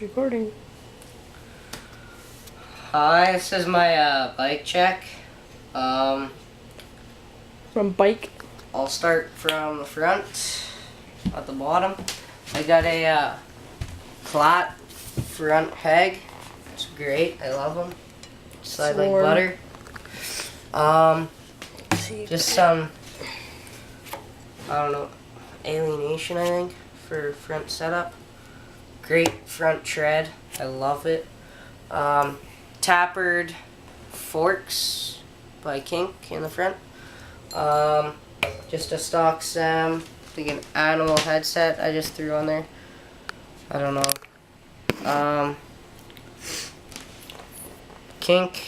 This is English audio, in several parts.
Recording. Hi, this is my bike check. From bike. I'll start from the front at the bottom. I got a flat front peg. It's great. I love them. Slide like butter. Just some, I don't know, alienation, I think, for front setup. Great front tread. I love it. Tapered forks by Kink in the front. Just a stock stem. Like an animal headset I just threw on there. I don't know. Kink,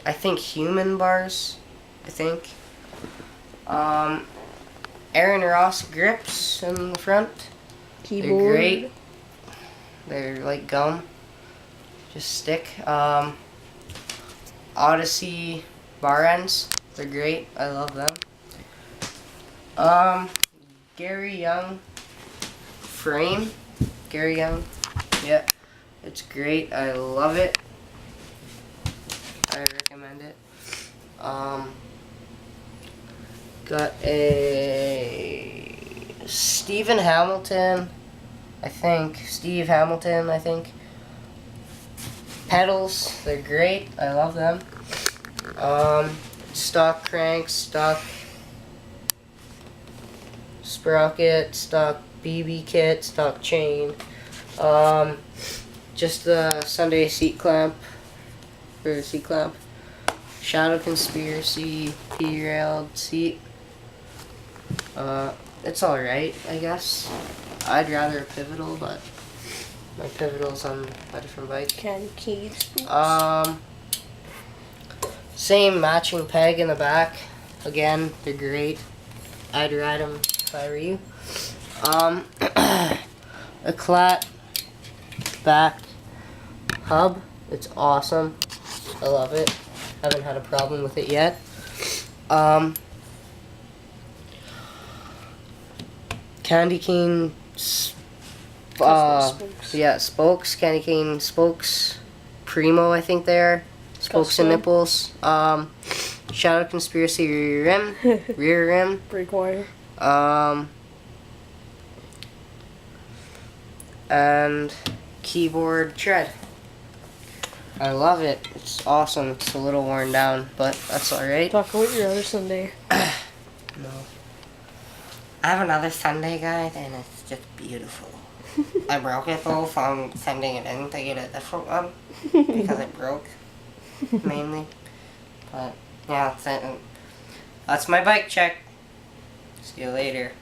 I think human bars. I think. Aaron Ross grips in the front. Keyboard. They're great. They're like gum. Just stick. Odyssey bar ends. They're great. I love them. Gary Young frame. Gary Young. Yeah. It's great. I love it. I recommend it. Got a Steve Hamilton, I think. Pedals, they're great. I love them. Stock cranks, stock sprocket, stock BB kit, stock chain. Just the Sunday seat clamp. Shadow Conspiracy P-railed seat. It's alright, I guess. I'd rather a pivotal, but my pivotal's on a different bike. Candy keys. Same matching peg in the back. Again, they're great. I'd ride them if I were you. A Clat back hub. It's awesome. I love it. Haven't had a problem with it yet. Candy cane spokes. Yeah, spokes, candy cane spokes. Primo, I think they are. Spokes and nipples. Shadow Conspiracy rear rim. Brake wire. And keyboard tread. I love it. It's awesome. It's a little worn down, but that's alright. Talk about your other Sunday. No. I have another Funday, guys, and it's just beautiful. I broke it though from sending it in to get a different one because it broke, mainly. But yeah, that's it. That's my bike check. See you later.